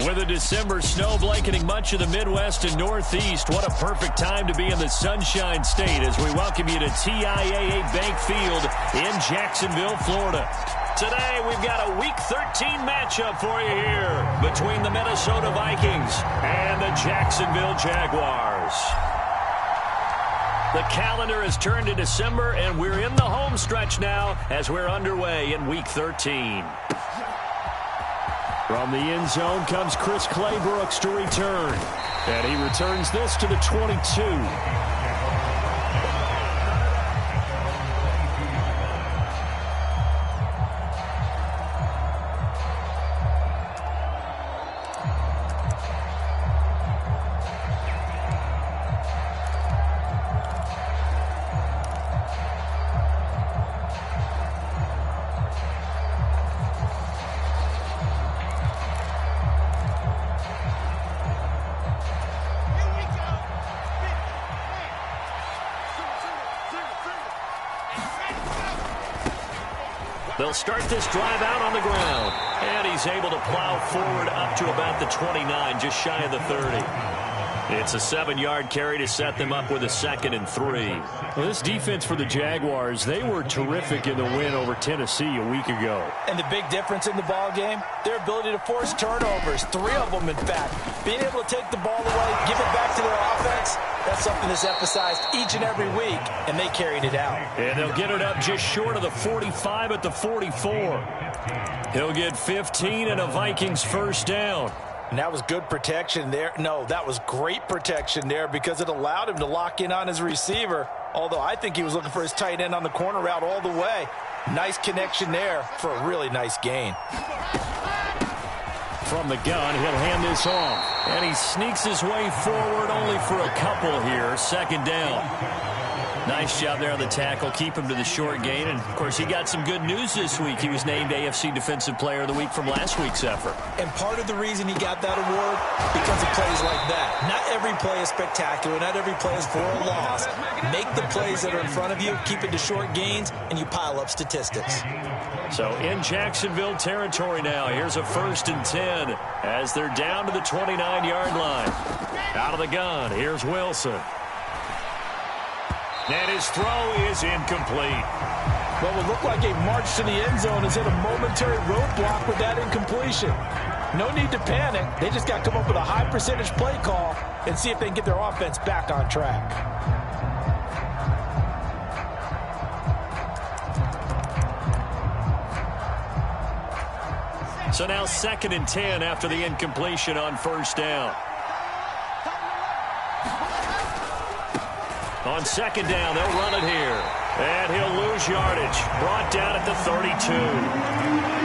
With a December snow blanketing much of the Midwest and Northeast, what a perfect time to be in the Sunshine State as we welcome you to TIAA Bank Field in Jacksonville, Florida. Today, we've got a Week 13 matchup for you here between the Minnesota Vikings and the Jacksonville Jaguars. The calendar has turned to December, and we're in the home stretch now as we're underway in Week 13. From the end zone comes Chris Claybrooks to return. And he returns this to the 22. They'll start this drive out on the ground. And he's able to plow forward up to about the 29, just shy of the 30. It's a 7-yard carry to set them up with a 2nd and 3. Well, this defense for the Jaguars, they were terrific in the win over Tennessee a week ago. And the big difference in the ball game, their ability to force turnovers, 3 of them in fact. Being able to take the ball away, give it back to their offense, that's something that's emphasized each and every week, and they carried it out. And they'll get it up just short of the 45 at the 44. He'll get 15 and a Vikings first down. And that was good protection there. No, that was great protection there because it allowed him to lock in on his receiver, although I think he was looking for his tight end on the corner route all the way. Nice connection there for a really nice gain. From the gun, he'll hand this off. And he sneaks his way forward only for a couple here. 2nd down. Nice job there on the tackle. Keep him to the short gain. And, of course, he got some good news this week. He was named AFC Defensive Player of the Week from last week's effort. And part of the reason he got that award, because of plays like that. Not every play is spectacular. Not every play is for a loss. Make the plays that are in front of you, keep it to short gains, and you pile up statistics. So in Jacksonville territory now, here's a 1st and 10 as they're down to the 29-yard line. Out of the gun, here's Wilson. And his throw is incomplete. Well, it looked like a march to the end zone is hit a momentary roadblock with that incompletion. No need to panic. They just got to come up with a high percentage play call and see if they can get their offense back on track. So now 2nd and 10 after the incompletion on 1st down. On 2nd down, they'll run it here. And he'll lose yardage. Brought down at the 32.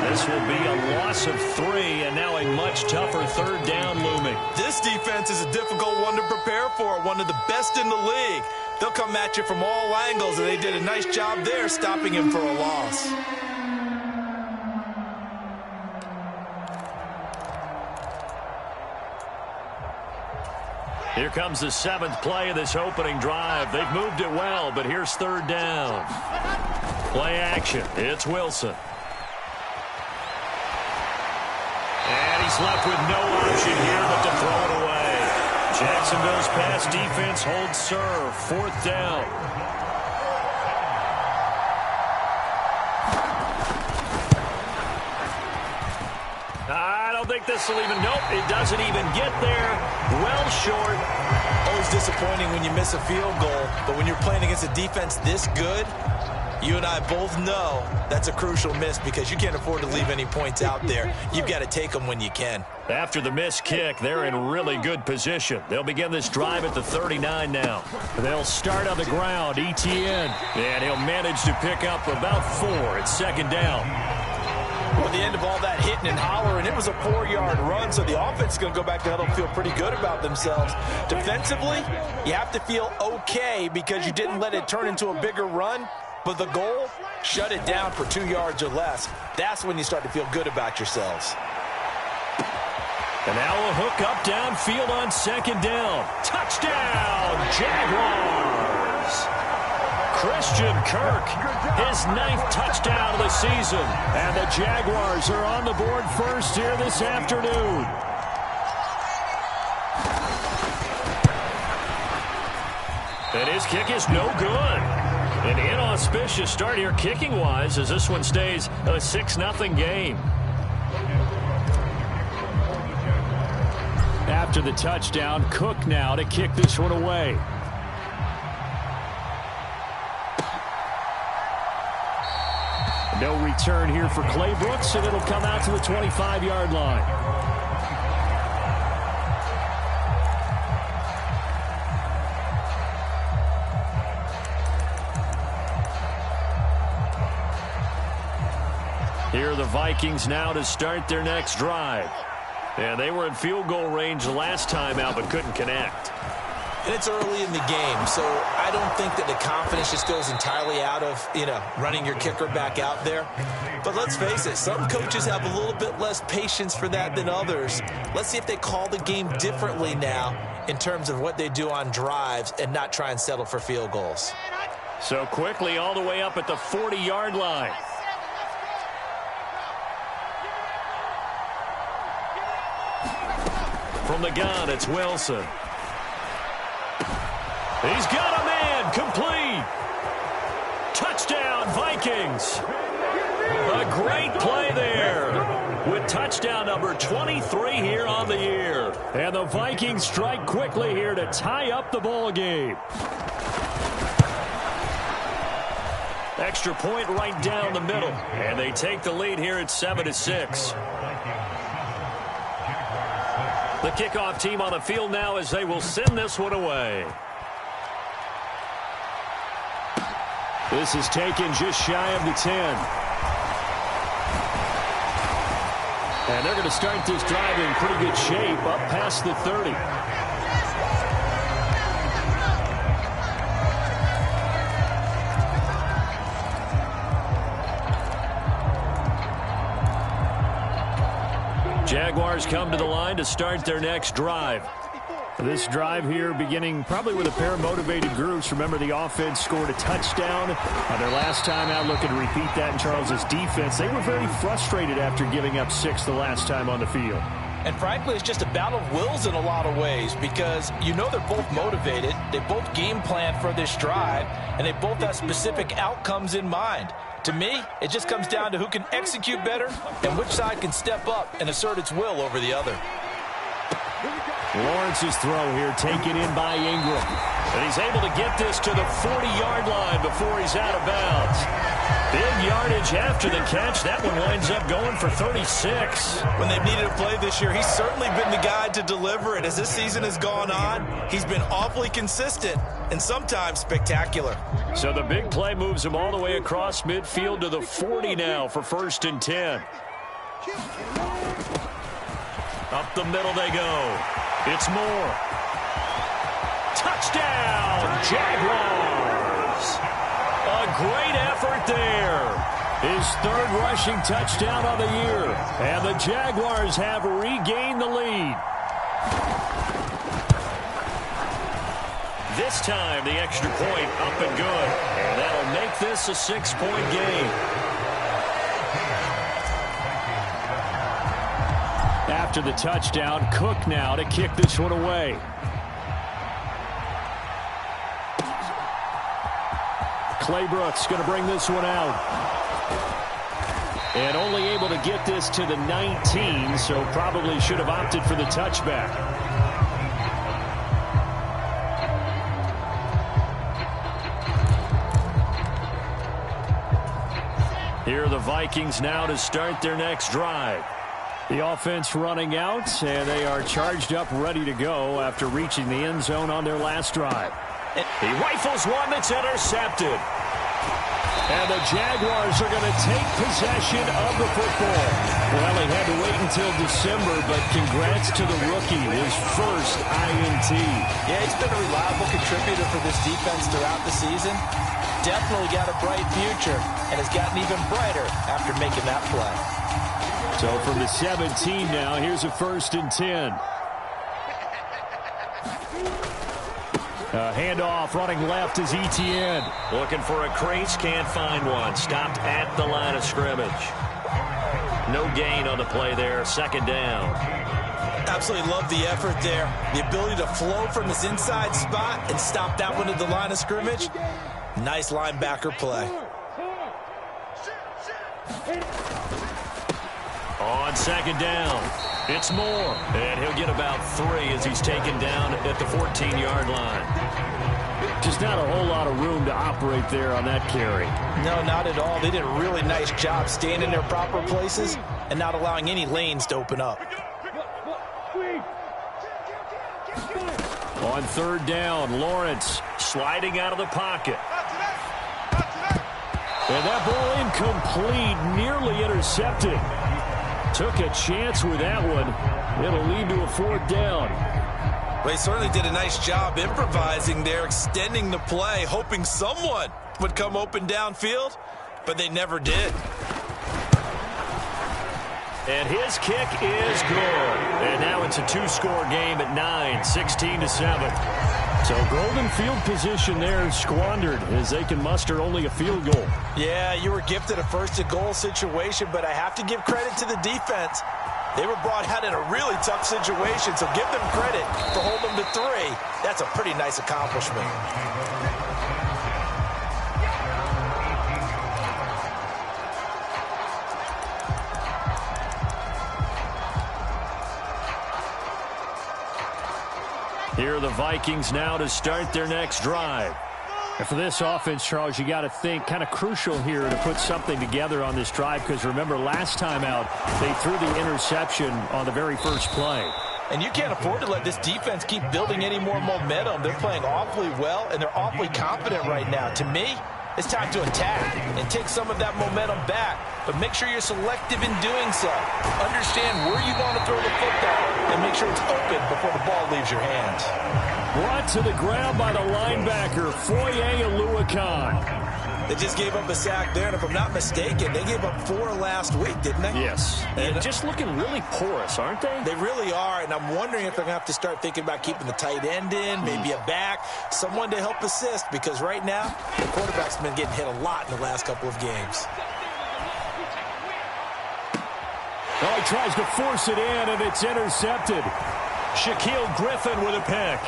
This will be a loss of 3, and now a much tougher 3rd down looming. This defense is a difficult one to prepare for, one of the best in the league. They'll come at you from all angles, and they did a nice job there stopping him for a loss. Here comes the 7th play of this opening drive. They've moved it well, but here's 3rd down. Play action. It's Wilson. And he's left with no option here but to throw it away. Jacksonville's pass defense holds serve. 4th down. I don't think this will even, nope, it doesn't even get there. Well short. Always disappointing when you miss a field goal, but when you're playing against a defense this good, you and I both know that's a crucial miss because you can't afford to leave any points out there. You've got to take them when you can. After the missed kick, they're in really good position. They'll begin this drive at the 39 now. They'll start on the ground, Etienne, and he'll manage to pick up about 4 at 2nd down. Well, the end of all that hitting and hollering, it was a 4-yard run, so the offense is going to go back to huddle and feel pretty good about themselves. Defensively, you have to feel okay because you didn't let it turn into a bigger run, but the goal, shut it down for 2 yards or less. That's when you start to feel good about yourselves. And now a hook up downfield on 2nd down. Touchdown, Jaguars! Christian Kirk, his 9th touchdown of the season. And the Jaguars are on the board first here this afternoon. And his kick is no good. An inauspicious start here kicking-wise as this one stays a 6-0 game. After the touchdown, Cook now to kick this one away. No return here for Clay Brooks, and it'll come out to the 25-yard line. Here are the Vikings now to start their next drive. And they were in field goal range the last time out, but couldn't connect. And it's early in the game, so I don't think that the confidence just goes entirely out of, running your kicker back out there. But let's face it, some coaches have a little bit less patience for that than others. Let's see if they call the game differently now in terms of what they do on drives and not try and settle for field goals. So quickly all the way up at the 40-yard line. From the gun, it's Wilson. He's got a man, complete. Touchdown, Vikings. A great play there with touchdown number 23 here on the year. And the Vikings strike quickly here to tie up the ball game. Extra point right down the middle. And they take the lead here at 7-6. The kickoff team on the field now as they will send this one away. This is taken just shy of the 10. And they're going to start this drive in pretty good shape up past the 30. Jaguars come to the line to start their next drive. This drive here beginning probably with a pair of motivated groups. Remember, the offense scored a touchdown their last time out. Looking to repeat that in Charles's defense. They were very frustrated after giving up 6 the last time on the field. And frankly, it's just a battle of wills in a lot of ways because they're both motivated. They both game plan for this drive, and they both have specific outcomes in mind. To me, it just comes down to who can execute better and which side can step up and assert its will over the other. Lawrence's throw here taken in by Ingram. And he's able to get this to the 40-yard line before he's out of bounds. Big yardage after the catch. That one winds up going for 36. When they've needed a play this year, he's certainly been the guy to deliver it. As this season has gone on, he's been awfully consistent and sometimes spectacular. So the big play moves him all the way across midfield to the 40 now for 1st and 10. Up the middle they go. It's Moore. Touchdown, Jaguars. A great effort there. His 3rd rushing touchdown on the year. And the Jaguars have regained the lead. This time, the extra point up and good. And that'll make this a 6-point game. After the touchdown, Cook now to kick this one away. Clay Brooks going to bring this one out. And only able to get this to the 19, so probably should have opted for the touchback. Here are the Vikings now to start their next drive. The offense running out, and they are charged up, ready to go after reaching the end zone on their last drive. He rifles one that's intercepted. And the Jaguars are going to take possession of the football. Well, they had to wait until December, but congrats to the rookie, his first INT. Yeah, he's been a reliable contributor for this defense throughout the season. Definitely got a bright future, and has gotten even brighter after making that play. So from the 17 now, here's a 1st and 10. Handoff running left is Etienne. Looking for a crease, can't find one. Stopped at the line of scrimmage. No gain on the play there, 2nd down. Absolutely love the effort there. The ability to flow from his inside spot and stop that one at the line of scrimmage. Nice linebacker play. On second down, it's Moore. And he'll get about 3 as he's taken down at the 14-yard line. Just not a whole lot of room to operate there on that carry. No, not at all. They did a really nice job staying in their proper places and not allowing any lanes to open up. On third down, Lawrence sliding out of the pocket. And that ball incomplete, nearly intercepted. Took a chance with that one. It'll lead to a 4th down. Well, he certainly did a nice job improvising there, extending the play, hoping someone would come open downfield, but they never did. And his kick is good. And now it's a 2-score game at 9, 16-7. So golden field position there squandered as they can muster only a field goal. Yeah, you were gifted a first-and-goal situation, but I have to give credit to the defense. They were brought out in a really tough situation, so give them credit for holding them to 3. That's a pretty nice accomplishment. Here are the Vikings now to start their next drive. And for this offense, Charles, you got to think kind of crucial here to put something together on this drive, because remember last time out they threw the interception on the very first play. And you can't afford to let this defense keep building any more momentum. They're playing awfully well, and they're awfully confident right now. To me, it's time to attack and take some of that momentum back, but make sure you're selective in doing so. Understand where you want to throw the football and make sure it's open before the ball leaves your hands. Brought to the ground by the linebacker, Foye Oluwakan. They just gave up a sack there, and if I'm not mistaken, they gave up 4 last week, didn't they? Yes. And just looking really porous, aren't they? They really are, and I'm wondering if they're going to have to start thinking about keeping the tight end in, maybe a back, someone to help assist, because right now, the quarterback's been getting hit a lot in the last couple of games. Oh, he tries to force it in, and it's intercepted. Shaquille Griffin with a pick.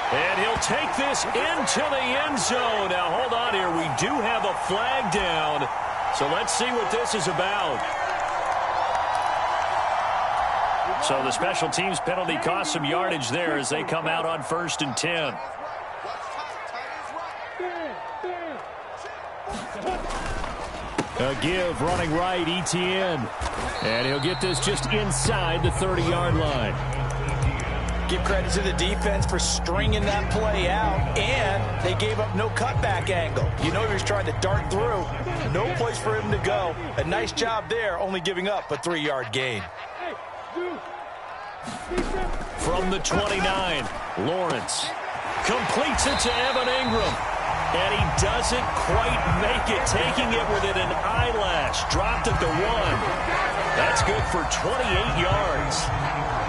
And he'll take this into the end zone. Now, hold on here. We do have a flag down. So let's see what this is about. So the special teams penalty cost some yardage there as they come out on 1st and 10. A give running right, Etienne. And he'll get this just inside the 30-yard line. Give credit to the defense for stringing that play out, and they gave up no cutback angle. You know he was trying to dart through. No place for him to go. A nice job there, only giving up a 3-yard gain. From the 29, Lawrence completes it to Evan Ingram. And he doesn't quite make it, taking it within an eyelash. Dropped at the 1. That's good for 28 yards.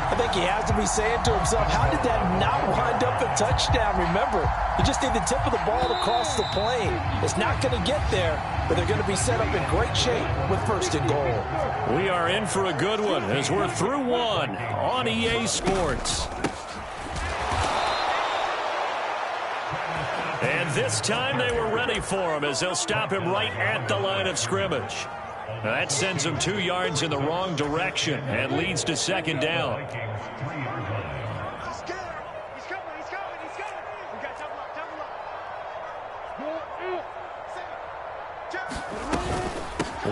I think he has to be saying to himself, how did that not wind up a touchdown? Remember, you just need the tip of the ball to cross the plane. It's not going to get there, but they're going to be set up in great shape with 1st and goal. We are in for a good one as we're through 1 on EA Sports. And this time they were ready for him as they'll stop him right at the line of scrimmage. Now that sends him 2 yards in the wrong direction and leads to 2nd down.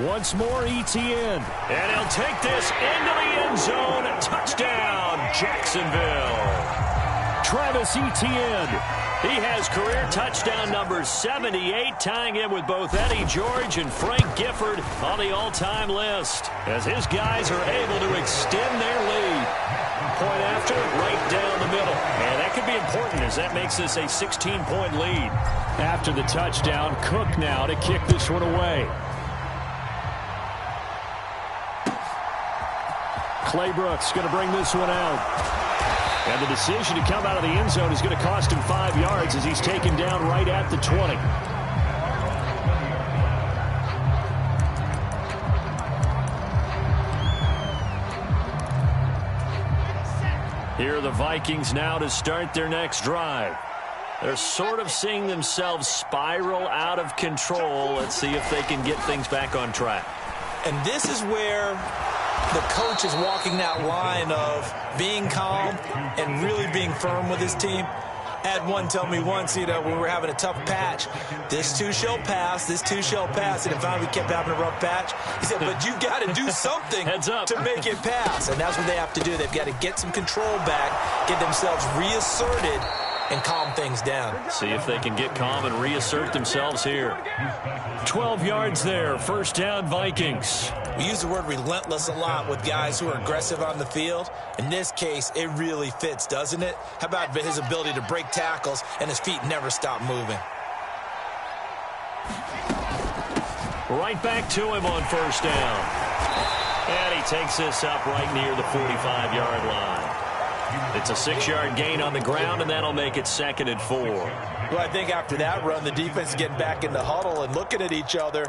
Once more, Etienne. And he'll take this into the end zone. Touchdown, Jacksonville. Travis Etienne. He has career touchdown number 78, tying him with both Eddie George and Frank Gifford on the all-time list, as his guys are able to extend their lead. Point after, right down the middle. And that could be important as that makes this a 16-point lead. After the touchdown, Cook now to kick this one away. Claybrooks going to bring this one out. And the decision to come out of the end zone is going to cost him 5 yards as he's taken down right at the 20. Here are the Vikings now to start their next drive. They're sort of seeing themselves spiral out of control. Let's see if they can get things back on track. And this is where the coach is walking that line of being calm and really being firm with his team. I had one tell me once, when we were having a tough patch, this too shall pass, this too shall pass. And if finally we kept having a rough patch, he said, but you've got to do something to make it pass. And that's what they have to do. They've got to get some control back, get themselves reasserted, and calm things down. See if they can get calm and reassert themselves here. 12 yards there, first down Vikings. We use the word relentless a lot with guys who are aggressive on the field. In this case, it really fits, doesn't it? How about his ability to break tackles and his feet never stop moving? Right back to him on first down. And he takes this up right near the 45-yard line. It's a 6-yard gain on the ground, and that'll make it 2nd and 4. Well, I think after that run, the defense is getting back in the huddle and looking at each other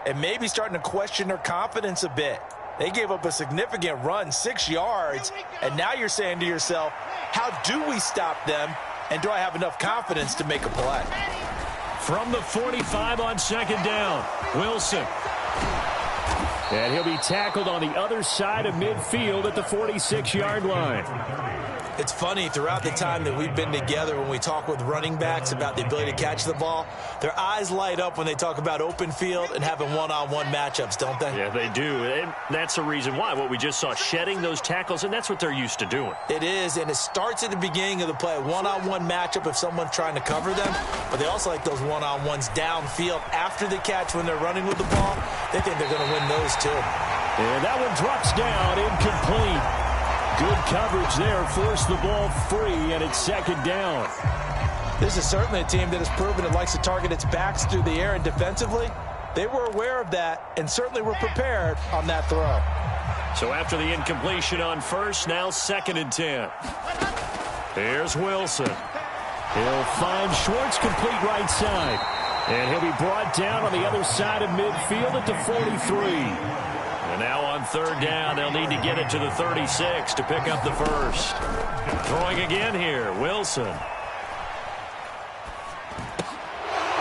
and maybe starting to question their confidence a bit. They gave up a significant run, 6 yards, and now you're saying to yourself, how do we stop them, and do I have enough confidence to make a play? From the 45 on 2nd down, Wilson. And he'll be tackled on the other side of midfield at the 46-yard line. It's funny, throughout the time that we've been together, when we talk with running backs about the ability to catch the ball, their eyes light up when they talk about open field and having one-on-one matchups, don't they? Yeah, they do. And that's the reason why. What we just saw, shedding those tackles, and that's what they're used to doing. It is, and it starts at the beginning of the play, a one-on-one matchup if someone's trying to cover them, but they also like those one-on-ones downfield after the catch when they're running with the ball. They think they're going to win those too. And that one drops down, incomplete. Good coverage there, forced the ball free, and it's 2nd down. This is certainly a team that has proven it likes to target its backs through the air, and defensively, they were aware of that and certainly were prepared on that throw. So after the incompletion on first, now 2nd and 10. Here's Wilson. He'll find Schwartz complete right side. And he'll be brought down on the other side of midfield at the 43. And now on 3rd down, they'll need to get it to the 36 to pick up the first. Throwing again here, Wilson.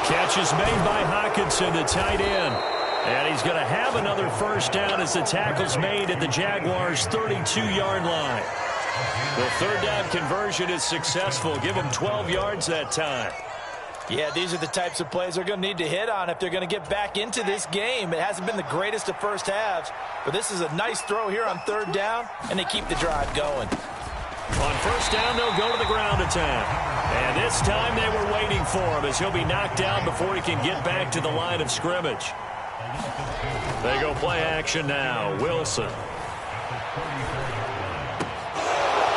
Catch is made by Hockenson, the tight end. And he's going to have another first down as the tackle's made at the Jaguars' 32-yard line. The 3rd down conversion is successful. Give them 12 yards that time. Yeah, these are the types of plays they're going to need to hit on if they're going to get back into this game. It hasn't been the greatest of first halves, but this is a nice throw here on 3rd down, and they keep the drive going. On first down, they'll go to the ground attack. And this time they were waiting for him as he'll be knocked down before he can get back to the line of scrimmage. They go play action now. Wilson.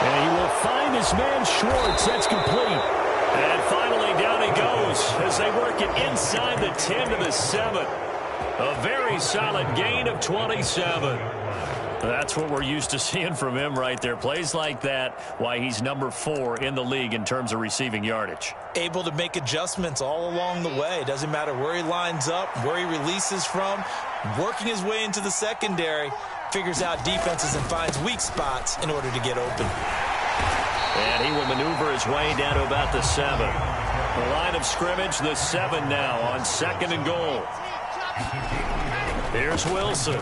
And he will find his man Schwartz. That's complete. And finally down he goes as they work it inside the 10 to the 7. A very solid gain of 27. That's what we're used to seeing from him right there. Plays like that, why he's number 4 in the league in terms of receiving yardage. Able to make adjustments all along the way. Doesn't matter where he lines up, where he releases from, working his way into the secondary, figures out defenses and finds weak spots in order to get open. And he will maneuver his way down to about the 7. The line of scrimmage, the 7 now on 2nd and goal. Here's Wilson.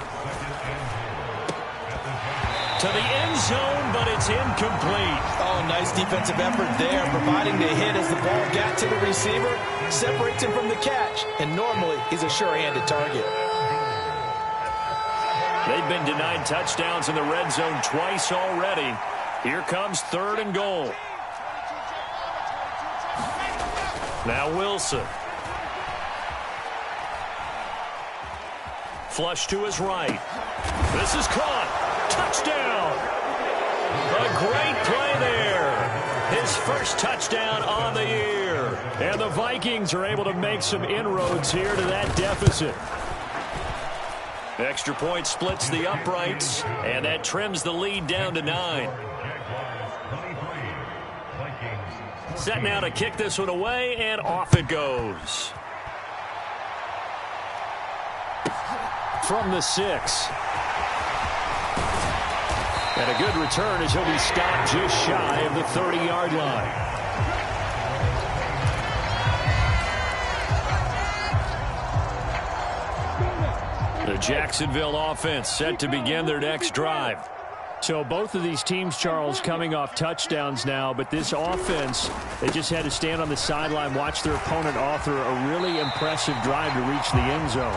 To the end zone, but it's incomplete. Oh, nice defensive effort there, providing the hit as the ball got to the receiver, separates him from the catch, and normally he's a sure-handed target. They've been denied touchdowns in the red zone twice already. Here comes 3rd and goal. Now Wilson. Flush to his right. This is caught. Touchdown. A great play there. His first touchdown on the year. And the Vikings are able to make some inroads here to that deficit. Extra point splits the uprights, and that trims the lead down to 9. Set now to kick this one away, and off it goes. From the 6. And a good return as he'll be stopped just shy of the 30-yard line. The Jacksonville offense set to begin their next drive. So both of these teams, Charles, coming off touchdowns now, but this offense, they just had to stand on the sideline, watch their opponent author a really impressive drive to reach the end zone.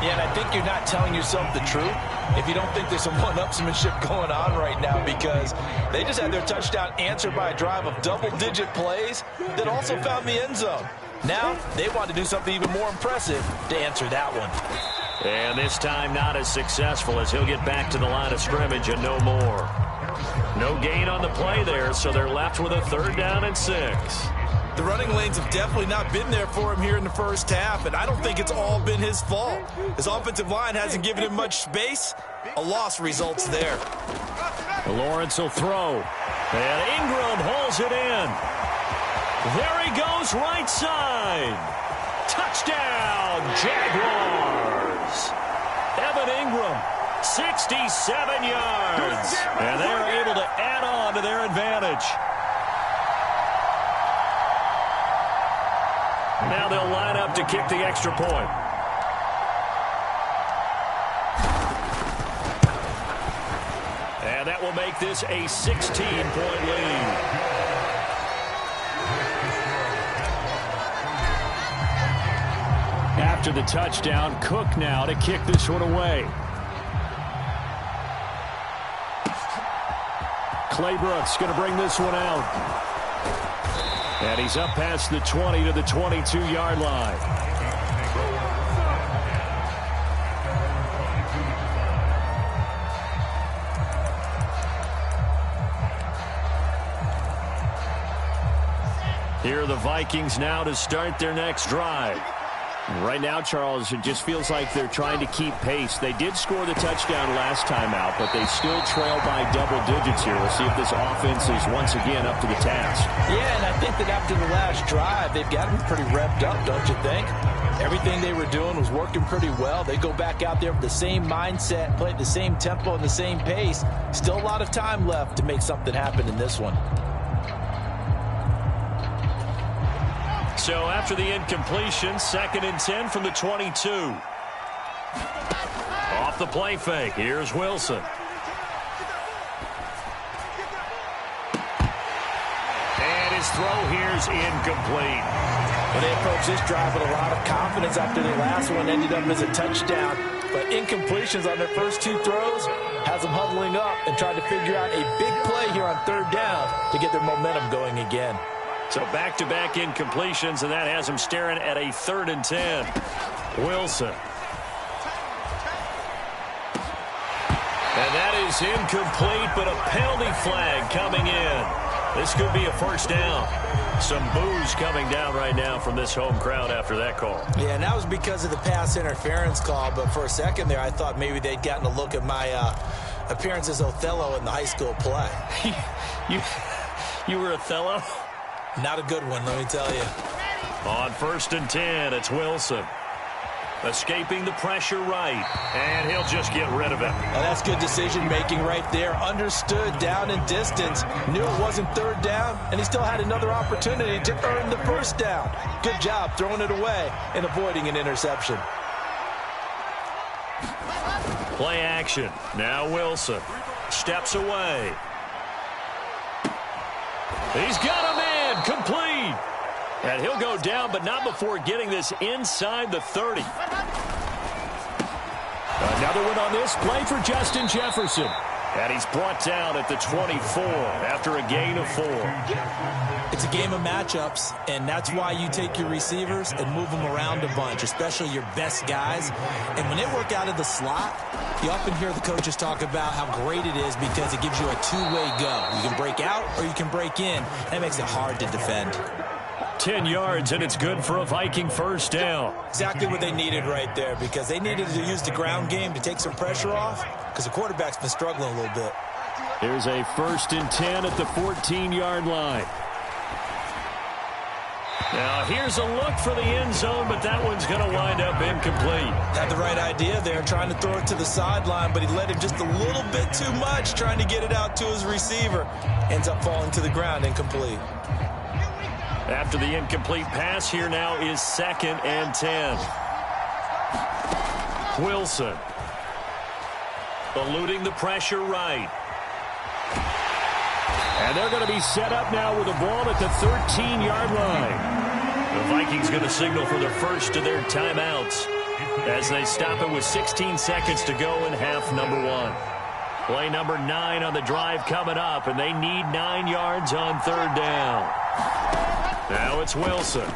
Yeah, and I think you're not telling yourself the truth if you don't think there's some one-upsmanship going on right now, because they just had their touchdown answered by a drive of double-digit plays that also found the end zone. Now they want to do something even more impressive to answer that one. And this time not as successful, as he'll get back to the line of scrimmage and no more. No gain on the play there, so they're left with a 3rd down and 6. The running lanes have definitely not been there for him here in the first half, and I don't think it's all been his fault. His offensive line hasn't given him much space. A loss results there. Lawrence will throw, and Ingram hauls it in. There he goes, right side. Touchdown, Jaguars. Evan Ingram, 67 yards. And they're able to add on to their advantage. Now they'll line up to kick the extra point. And that will make this a 16-point lead. After the touchdown, Cook now to kick this one away. Claybrooks going to bring this one out. And he's up past the 20 to the 22-yard line. Here are the Vikings now to start their next drive. Right now, Charles, it just feels like they're trying to keep pace. They did score the touchdown last time out, but they still trail by double digits here. We'll see if this offense is once again up to the task. Yeah, and I think that after the last drive, they've got them pretty revved up, don't you think? Everything they were doing was working pretty well. They go back out there with the same mindset, play at the same tempo and the same pace. Still a lot of time left to make something happen in this one. So after the incompletion, 2nd and 10 from the 22. Off the play fake, here's Wilson. And his throw here's incomplete. Well, they approached this drive with a lot of confidence after their last one ended up as a touchdown. But incompletions on their first 2 throws has them huddling up and trying to figure out a big play here on 3rd down to get their momentum going again. So back-to-back incompletions, and that has him staring at a 3rd and 10. Wilson. And that is incomplete, but a penalty flag coming in. This could be a 1st down. Some boos coming down right now from this home crowd after that call. Yeah, and that was because of the pass interference call, but for a second there I thought maybe they'd gotten a look at my appearance as Othello in the high school play. You were Othello? Not a good one, let me tell you. On 1st and 10, it's Wilson. Escaping the pressure right, and he'll just get rid of it. Well, that's good decision-making right there. Understood down and distance. Knew it wasn't 3rd down, and he still had another opportunity to earn the 1st down. Good job throwing it away and avoiding an interception. Play action. Now Wilson steps away. He's got a man complete. And he'll go down, but not before getting this inside the 30. Another one on this play for Justin Jefferson. And he's brought down at the 24 after a gain of 4. It's a game of matchups, and that's why you take your receivers and move them around a bunch, especially your best guys. And when they work out of the slot, you often hear the coaches talk about how great it is because it gives you a two-way go. You can break out or you can break in. That makes it hard to defend. 10 yards, and it's good for a Viking 1st down. Exactly what they needed right there, because they needed to use the ground game to take some pressure off, because the quarterback's been struggling a little bit. Here's a 1st and 10 at the 14-yard line. Now here's a look for the end zone, but that one's going to wind up incomplete. Had the right idea there, trying to throw it to the sideline, but he led him just a little bit too much, trying to get it out to his receiver. Ends up falling to the ground, incomplete. After the incomplete pass, here now is 2nd and 10. Wilson. Eluding the pressure right. And they're going to be set up now with a ball at the 13-yard line. The Vikings going to signal for the first of their timeouts as they stop it with 16 seconds to go in half number 1. Play number 9 on the drive coming up, and they need 9 yards on 3rd down. Now it's Wilson.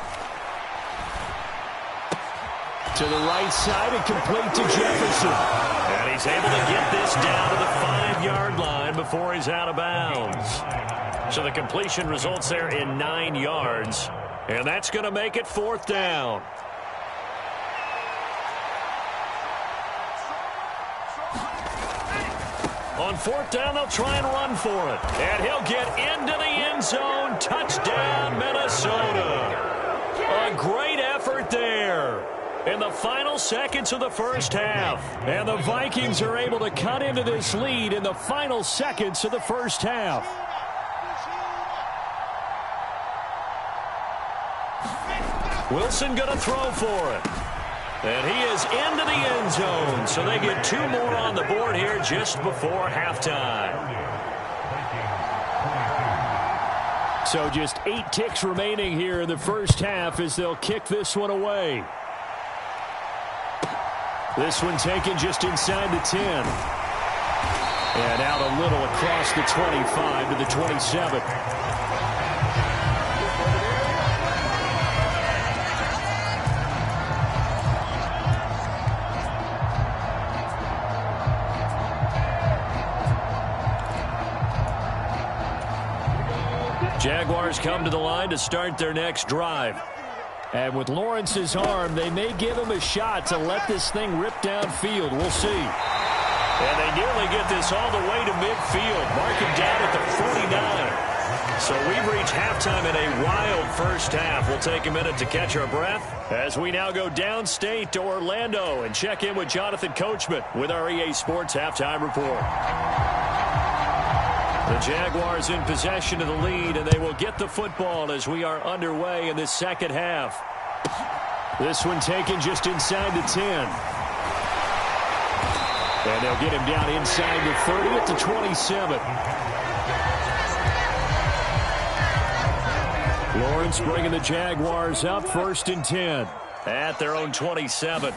To the right side and complete to Jefferson. And he's able to get this down to the 5-yard line before he's out of bounds. So the completion results there in 9 yards. And that's going to make it 4th down. On 4th down, they'll try and run for it. And he'll get into the end zone. Touchdown, Minnesota. A great effort there in the final seconds of the first half. And the Vikings are able to cut into this lead in the final seconds of the first half. Wilson going to throw for it. And he is into the end zone. So they get 2 more on the board here just before halftime. So just 8 ticks remaining here in the first half as they'll kick this one away. This one taken just inside the 10. And out a little across the 25 to the 27. Jaguars come to the line to start their next drive. And with Lawrence's arm, they may give him a shot to let this thing rip downfield. We'll see. And they nearly get this all the way to midfield. Mark him down at the 49. So we've reached halftime in a wild first half. We'll take a minute to catch our breath as we now go downstate to Orlando and check in with Jonathan Coachman with our EA Sports Halftime Report. The Jaguars in possession of the lead, and they will get the football as we are underway in this second half. This one taken just inside the 10. And they'll get him down inside the 30 at the 27. Lawrence bringing the Jaguars up 1st and 10 at their own 27.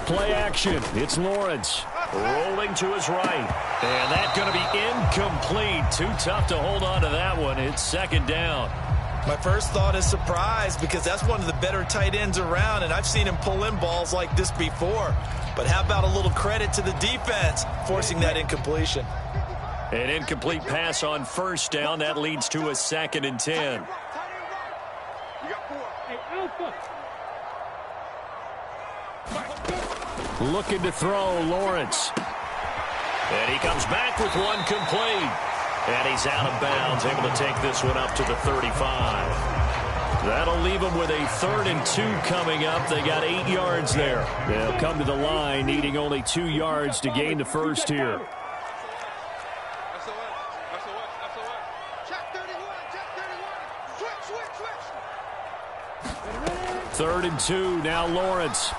Play action. It's Lawrence. Rolling to his right. And that's going to be incomplete. Too tough to hold on to that one. It's 2nd down. My first thought is surprise because that's one of the better tight ends around, and I've seen him pull in balls like this before. But how about a little credit to the defense forcing that incompletion? An incomplete pass on 1st down. That leads to a 2nd and 10. Looking to throw, Lawrence. And he comes back with one complete. And he's out of bounds, able to take this one up to the 35. That'll leave them with a 3rd and 2 coming up. They got 8 yards there. They'll come to the line, needing only 2 yards to gain the first here. Third and 2, now Lawrence.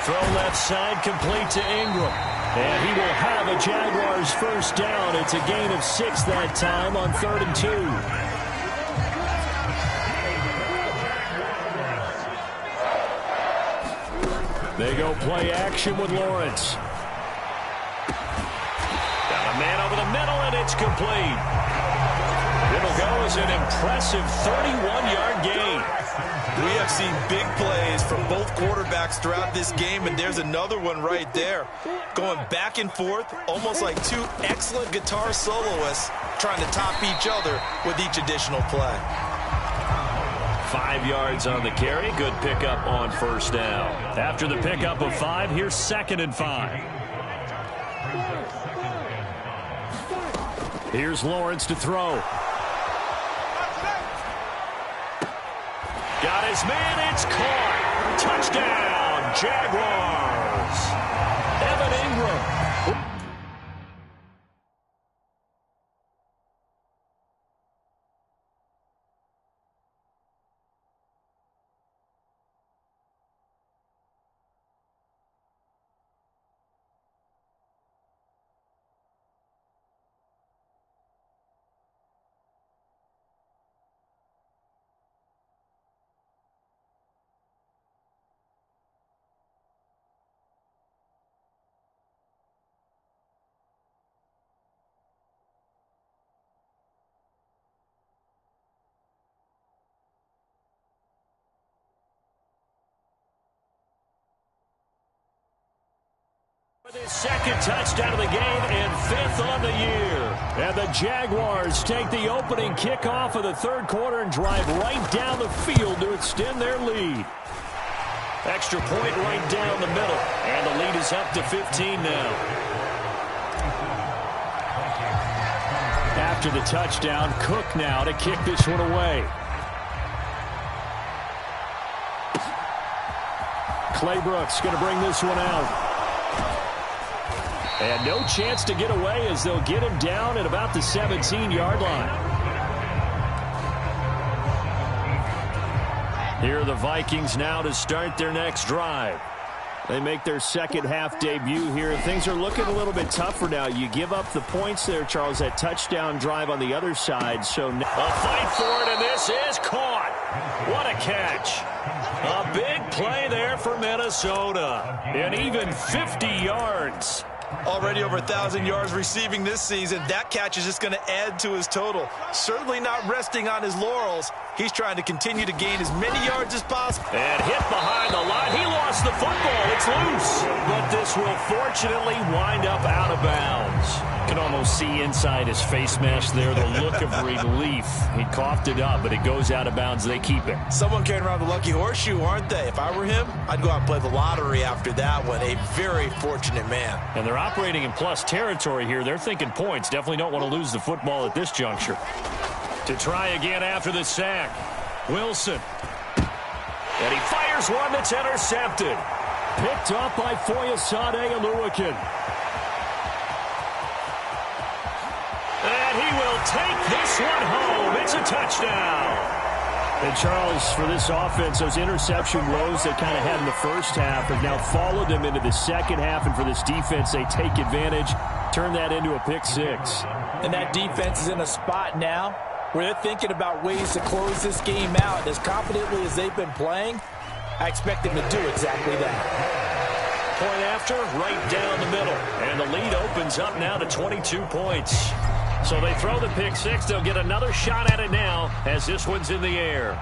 Throw left side, complete to Ingram. And he will have a Jaguars first down. It's a gain of 6 that time on 3rd and 2. They go play action with Lawrence. Got a man over the middle, and it's complete. It'll go as an impressive 31-yard gain. We have seen big plays from both quarterbacks throughout this game, and there's another one right there. Going back and forth, almost like 2 excellent guitar soloists trying to top each other with each additional play. 5 yards on the carry. Good pickup on 1st down. After the pickup of 5, here's 2nd and 5. Here's Lawrence to throw. Got his man. It's caught. Touchdown, Jaguars. Evan Ingram. With his second touchdown of the game and 5th on the year. And the Jaguars take the opening kickoff of the third quarter and drive right down the field to extend their lead. Extra point right down the middle. And the lead is up to 15 now. After the touchdown, Cook now to kick this one away. Clay Brooks going to bring this one out. And no chance to get away as they'll get him down at about the 17-yard line. Here are the Vikings now to start their next drive. They make their second half debut here. Things are looking a little bit tougher now. You give up the points there, Charles, that touchdown drive on the other side. So a fight for it, and this is caught. What a catch. A big play there for Minnesota. And even 50 yards. Already over 1,000 yards receiving this season. That catch is just going to add to his total. Certainly not resting on his laurels. He's trying to continue to gain as many yards as possible. And hit behind the line. He lost the football. It's loose. But this will fortunately wind up out of bounds. You can almost see inside his face mask there the look of relief. He coughed it up, but it goes out of bounds. They keep it. Someone carrying around the lucky horseshoe, aren't they? If I were him, I'd go out and play the lottery after that one. A very fortunate man. And they're operating in plus territory here. They're thinking points. Definitely don't want to lose the football at this juncture. To try again after the sack. Wilson. And he fires one that's intercepted. Picked up by Foyesade Oluwakin. And he will take this one home. It's a touchdown. And Charles, for this offense, those interception woes they kind of had in the first half have now followed them into the second half. And for this defense, they take advantage, turn that into a pick six. And that defense is in a spot now where they're thinking about ways to close this game out. As confidently as they've been playing, I expect them to do exactly that. Point after, right down the middle. And the lead opens up now to 22 points. So they throw the pick six. They'll get another shot at it now as this one's in the air.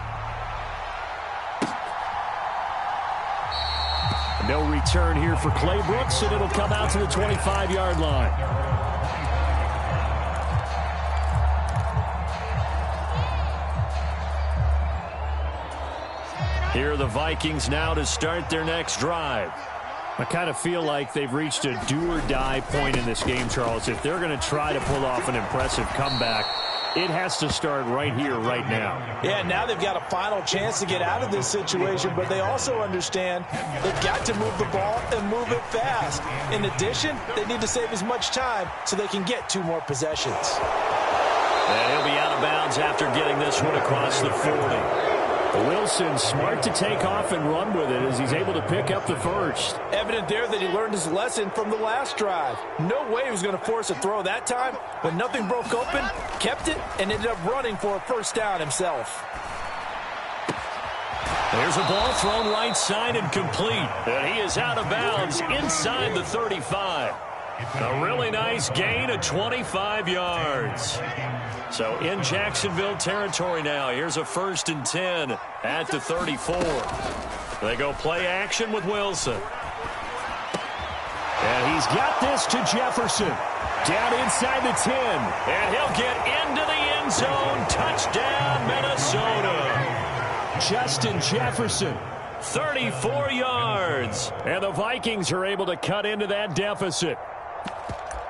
No return here for Clay Brooks, and it'll come out to the 25-yard line. Here are the Vikings now to start their next drive. I kind of feel like they've reached a do-or-die point in this game, Charles. If they're going to try to pull off an impressive comeback, it has to start right here, right now. Yeah, now they've got a final chance to get out of this situation, but they also understand they've got to move the ball and move it fast. In addition, they need to save as much time so they can get 2 more possessions. And he'll be out of bounds after getting this one across the 40. Wilson smart to take off and run with it as he's able to pick up the first. Evident there that he learned his lesson from the last drive. No way he was going to force a throw that time, but nothing broke open, kept it, and ended up running for a first down himself. There's a ball thrown right side and complete. And he is out of bounds inside the 35. A really nice gain of 25 yards. So in Jacksonville territory now. Here's a 1st and 10 at the 34. They go play action with Wilson. And he's got this to Jefferson. Down inside the 10. And he'll get into the end zone. Touchdown, Minnesota. Justin Jefferson. 34 yards. And the Vikings are able to cut into that deficit.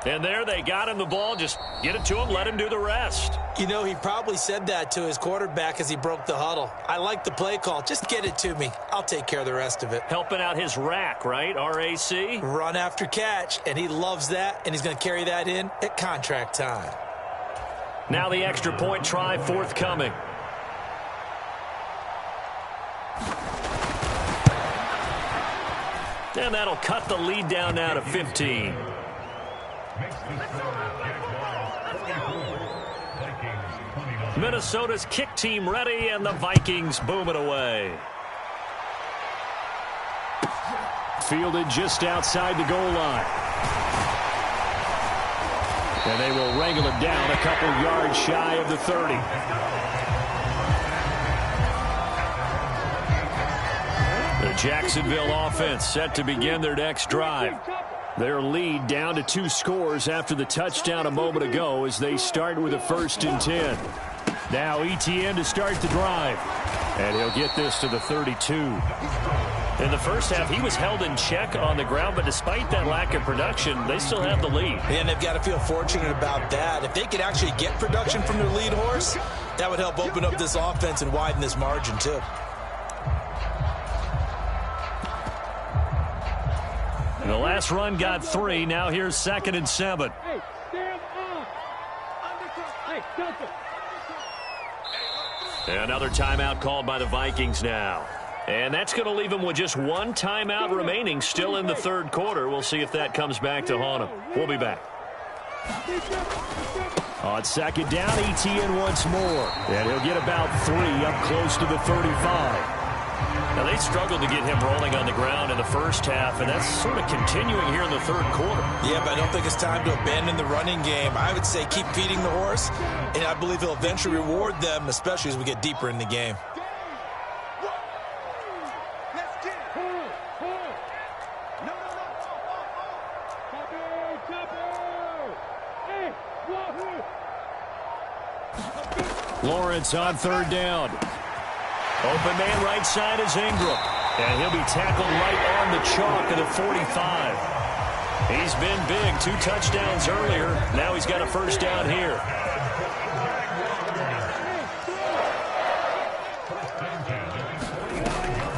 And there they got him the ball. Just get it to him, let him do the rest. You know, he probably said that to his quarterback as he broke the huddle. I like the play call. Just get it to me. I'll take care of the rest of it. Helping out his rack, right? RAC? Run after catch, and he loves that, and he's going to carry that in at contract time. Now the extra point try forthcoming. And that'll cut the lead down now to 15. Minnesota's kick team ready, and the Vikings boom it away. Fielded just outside the goal line. And they will wrangle it down a couple yards shy of the 30. The Jacksonville offense set to begin their next drive. Their lead down to 2 scores after the touchdown a moment ago as they start with a 1st and 10. Now Etienne to start the drive. And he'll get this to the 32. In the first half, he was held in check on the ground, but despite that lack of production, they still have the lead. And they've got to feel fortunate about that. If they could actually get production from their lead horse, that would help open up this offense and widen this margin too. The last run got 3. Now here's 2nd and 7. Hey, stand up. Hey, Another timeout called by the Vikings now. And that's going to leave them with just 1 timeout remaining still in the 3rd quarter. We'll see if that comes back to haunt them. We'll be back. On 2nd down, Etienne once more. And he'll get about 3 up close to the 35. Now, they struggled to get him rolling on the ground in the first half, and that's sort of continuing here in the 3rd quarter. Yeah, but I don't think it's time to abandon the running game. I would say keep feeding the horse, and I believe he'll eventually reward them, especially as we get deeper in the game. Lawrence on 3rd down. Open man right side is Ingram. And he'll be tackled right on the chalk of the 45. He's been big. 2 touchdowns earlier. Now he's got a 1st down here.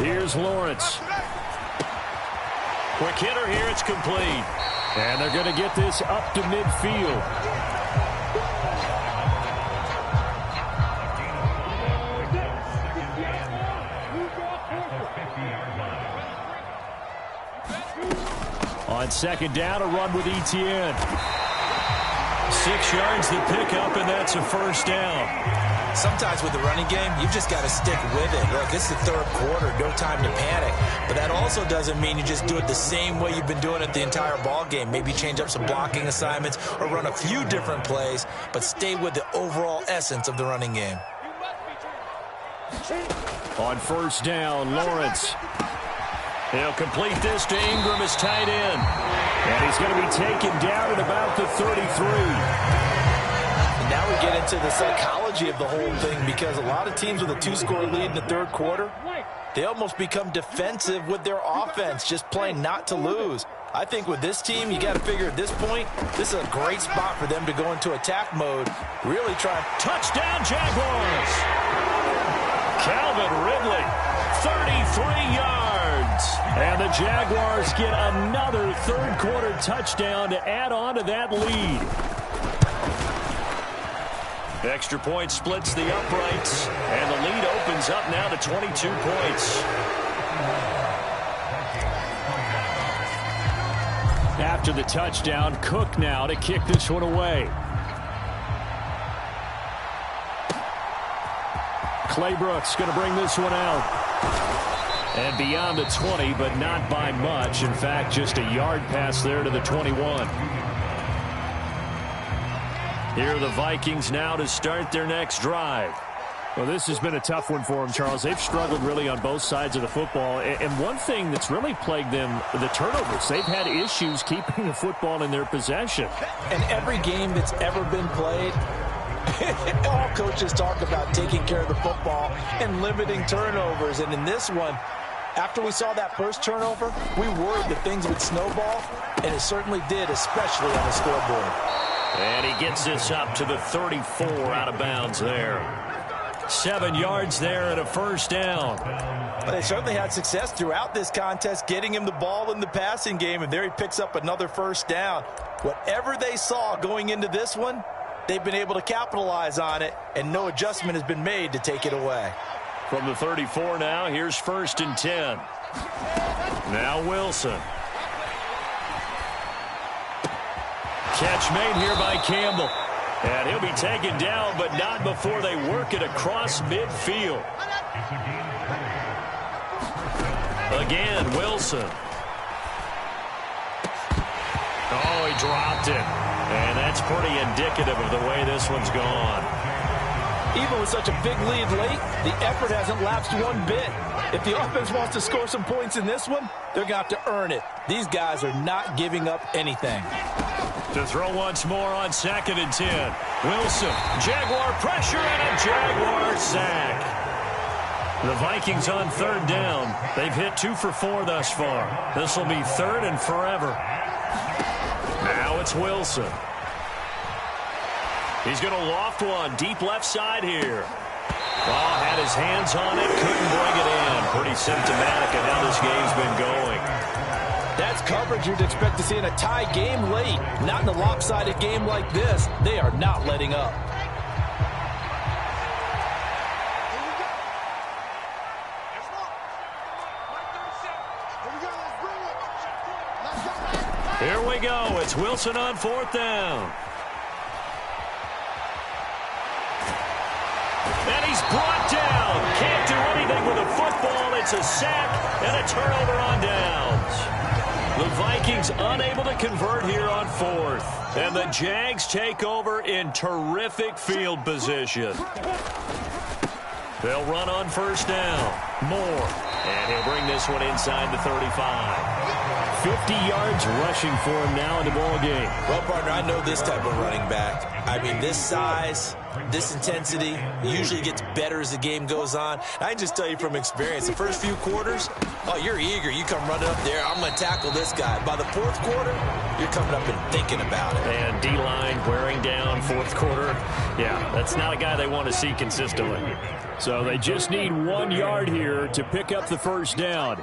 Here's Lawrence. Quick hitter here. It's complete. And they're going to get this up to midfield. On 2nd down, a run with Etienne. 6 yards the pickup, and that's a 1st down. Sometimes with the running game, you've just got to stick with it. Look, it's the 3rd quarter, no time to panic. But that also doesn't mean you just do it the same way you've been doing it the entire ball game. Maybe change up some blocking assignments or run a few different plays, but stay with the overall essence of the running game. On 1st down, Lawrence. He'll complete this to Ingram as tight end. And he's going to be taken down at about the 33. And now we get into the psychology of the whole thing, because a lot of teams with a 2-score lead in the 3rd quarter, they almost become defensive with their offense, just playing not to lose. I think with this team, you got to figure at this point, this is a great spot for them to go into attack mode, really try. Touchdown, Jaguars! Calvin Ridley, 33 yards. And the Jaguars get another 3rd quarter touchdown to add on to that lead. Extra point splits the uprights, and the lead opens up now to 22 points. After the touchdown, Cook now to kick this one away. Clay Brooks going to bring this one out. And beyond the 20, but not by much. In fact, just a yard pass there to the 21. Here are the Vikings now to start their next drive. Well, this has been a tough one for them, Charles. They've struggled really on both sides of the football. And one thing that's really plagued them, the turnovers. They've had issues keeping the football in their possession. And every game that's ever been played, all coaches talk about taking care of the football and limiting turnovers. And in this one, After we saw that first turnover, we worried that things would snowball, and it certainly did, especially on the scoreboard. And he gets this up to the 34 out of bounds there. 7 yards there and a first down. But they certainly had success throughout this contest, getting him the ball in the passing game, and there he picks up another first down. Whatever they saw going into this one, they've been able to capitalize on it, and no adjustment has been made to take it away. From the 34 now, here's 1st and 10. Now Wilson. Catch made here by Campbell. And he'll be taken down, but not before they work it across midfield. Again, Wilson. Oh, he dropped it. And that's pretty indicative of the way this one's gone. Even with such a big lead late, the effort hasn't lapsed one bit. If the offense wants to score some points in this one, they're going to have to earn it. These guys are not giving up anything. To throw once more on 2nd and 10. Wilson, Jaguar pressure and a Jaguar sack. The Vikings on 3rd down. They've hit 2 for 4 thus far. This will be 3rd and forever. Now it's Wilson. He's going to loft one deep left side here. Oh, had his hands on it, couldn't bring it in. Pretty symptomatic of how this game's been going. That's coverage you'd expect to see in a tie game late. Not in a lopsided game like this. They are not letting up. Here we go. It's Wilson on 4th down. And he's brought down. Can't do anything with a football. It's a sack and a turnover on downs. The Vikings unable to convert here on 4th. And the Jags take over in terrific field position. They'll run on 1st down. Moore. And he'll bring this one inside the 35. 50 yards rushing for him now in the ball game. Well, partner, I know this type of running back. I mean, this size, this intensity usually gets better as the game goes on. I can just tell you from experience, the first few quarters, oh, you're eager. You come running up there, I'm going to tackle this guy. By the 4th quarter, you're coming up and thinking about it. And D-line wearing down 4th quarter. Yeah, that's not a guy they want to see consistently. So they just need 1 yard here to pick up the first down.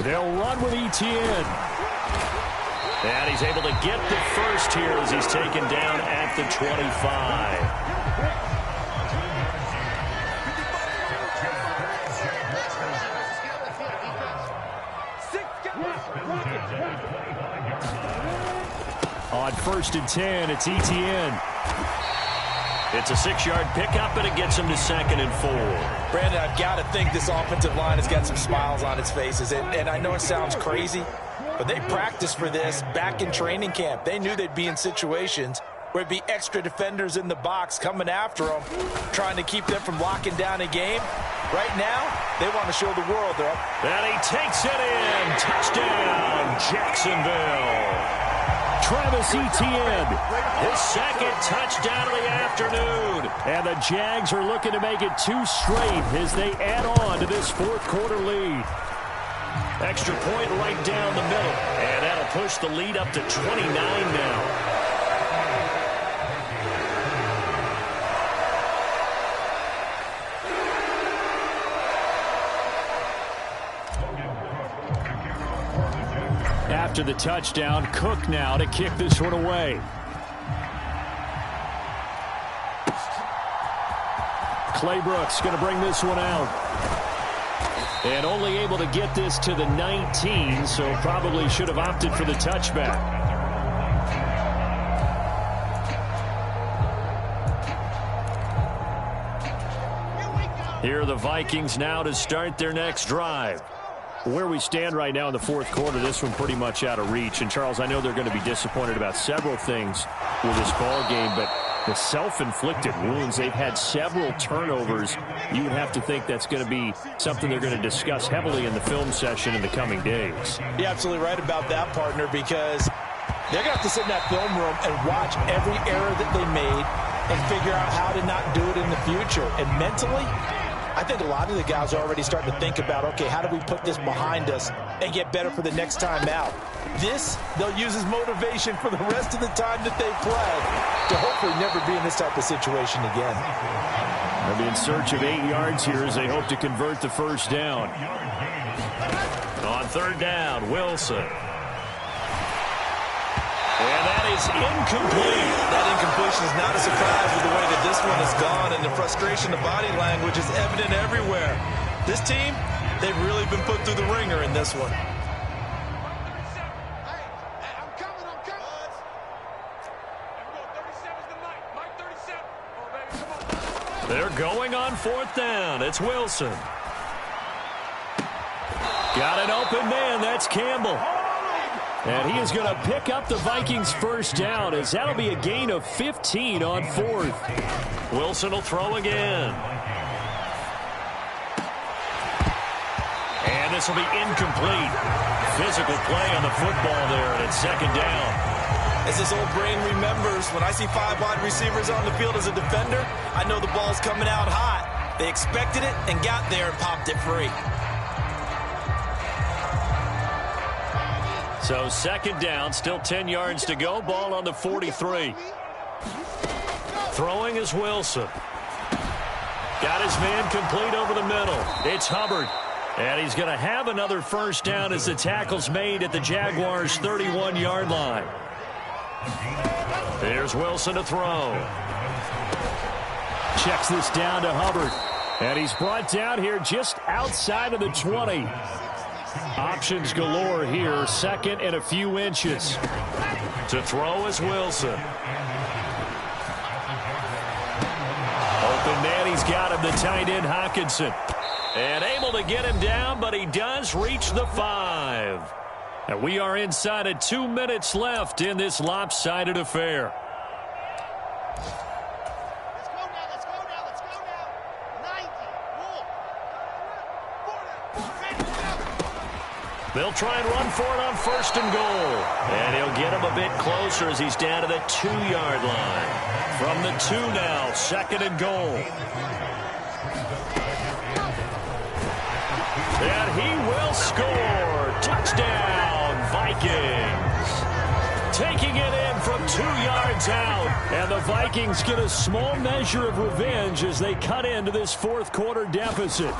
They'll run with Etienne. And he's able to get the first here as he's taken down at the 25. On 1st and 10, it's Etienne. It's a 6-yard pickup, and it gets him to 2nd and 4. Brandon, I've got to think this offensive line has got some smiles on its faces. And I know it sounds crazy, but they practiced for this back in training camp. They knew they'd be in situations where it'd be extra defenders in the box coming after them, trying to keep them from locking down a game. Right now, they want to show the world they're up. And he takes it in. Touchdown, Jacksonville. Travis Etienne, his 2nd touchdown of the afternoon. And the Jags are looking to make it 2 straight as they add on to this 4th quarter lead. Extra point right down the middle. And that'll push the lead up to 29 now. After the touchdown, Cook now to kick this one away. Clay Brooks going to bring this one out. And only able to get this to the 19, so probably should have opted for the touchback. Here are the Vikings now to start their next drive. Where we stand right now in the 4th quarter, this one pretty much out of reach. And, Charles, I know they're going to be disappointed about several things with this ball game, but the self-inflicted wounds, they've had several turnovers. You would have to think that's going to be something they're going to discuss heavily in the film session in the coming days. You're absolutely right about that, partner, because they're going to have to sit in that film room and watch every error that they made and figure out how to not do it in the future. And mentally, I think a lot of the guys are already starting to think about, okay, how do we put this behind us and get better for the next time out? This, they'll use as motivation for the rest of the time that they play to hopefully never be in this type of situation again. They'll be in search of 8 yards here as they hope to convert the first down. On third down, Wilson. And that is incomplete. That incompletion is not a surprise with the way that this one has gone, and the frustration, the body language is evident everywhere. This team, they've really been put through the ringer in this one. They're going on fourth down. It's Wilson. Got an open man. That's Campbell. And he is going to pick up the Vikings first down, as that'll be a gain of 15 on fourth. Wilson will throw again. And this will be incomplete. Physical play on the football there, and it's second down. As this old brain remembers, when I see 5 wide receivers on the field as a defender, I know the ball's coming out hot. They expected it and got there and popped it free. So second down, still 10 yards to go. Ball on the 43. Throwing is Wilson. Got his man complete over the middle. It's Hubbard. And he's going to have another first down as the tackle's made at the Jaguars' 31-yard line. There's Wilson to throw. Checks this down to Hubbard. And he's brought down here just outside of the 20. Options galore here. Second and a few inches. To throw is Wilson. Open man, he's got him, the tight end Hockenson. And able to get him down, but he does reach the 5. And we are inside of 2 minutes left in this lopsided affair. Let's go now. 90. They'll try and run for it on first and goal. And he'll get him a bit closer as he's down to the 2-yard line. From the 2 now, second and goal. And he will score. Touchdown, Vikings. Taking it in from 2 yards out. And the Vikings get a small measure of revenge as they cut into this fourth quarter deficit.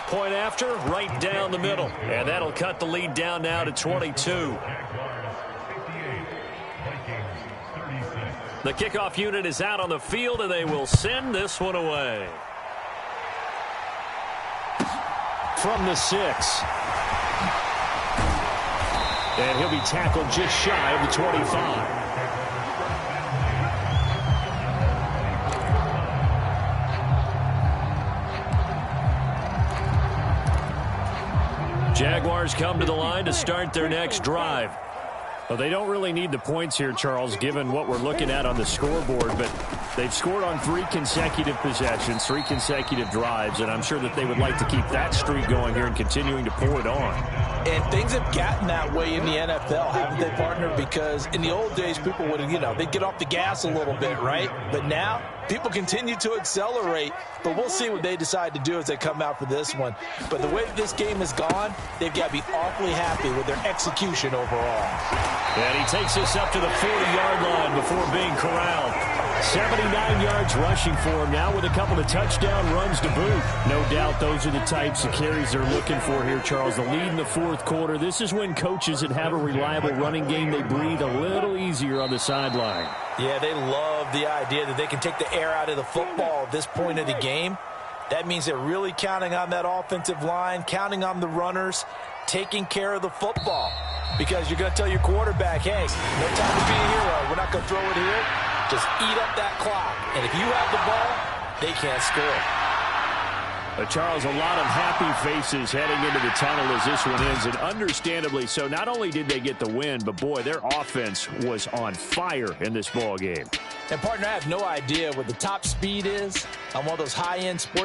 Point after, right down the middle. And that'll cut the lead down now to 22. The kickoff unit is out on the field, and they will send this one away. From the 6. And he'll be tackled just shy of the 25. Jaguars come to the line to start their next drive. Well, they don't really need the points here, Charles, given what we're looking at on the scoreboard, but they've scored on 3 consecutive possessions, 3 consecutive drives, and I'm sure that they would like to keep that streak going here and continuing to pour it on. And things have gotten that way in the NFL, haven't they, partner? Because in the old days, people would, they'd get off the gas a little bit, right? But now, people continue to accelerate, but we'll see what they decide to do as they come out for this one. But the way that this game has gone, they've got to be awfully happy with their execution overall. And he takes us up to the 40-yard line before being corralled. 79 yards rushing for him now with a couple of touchdown runs to boot. No doubt those are the types of carries they're looking for here, Charles. The lead in the fourth quarter. This is when coaches that have a reliable running game, they breathe a little easier on the sideline. Yeah, they love the idea that they can take the air out of the football at this point of the game. That means they're really counting on that offensive line, counting on the runners, taking care of the football. Because you're going to tell your quarterback, hey, no time to be a hero. We're not going to throw it here. Just eat up that clock. And if you have the ball, they can't score. Charles, a lot of happy faces heading into the tunnel as this one ends, and understandably so. Not only did they get the win, but, boy, their offense was on fire in this ball game. And, partner, I have no idea what the top speed is on one of those high-end sports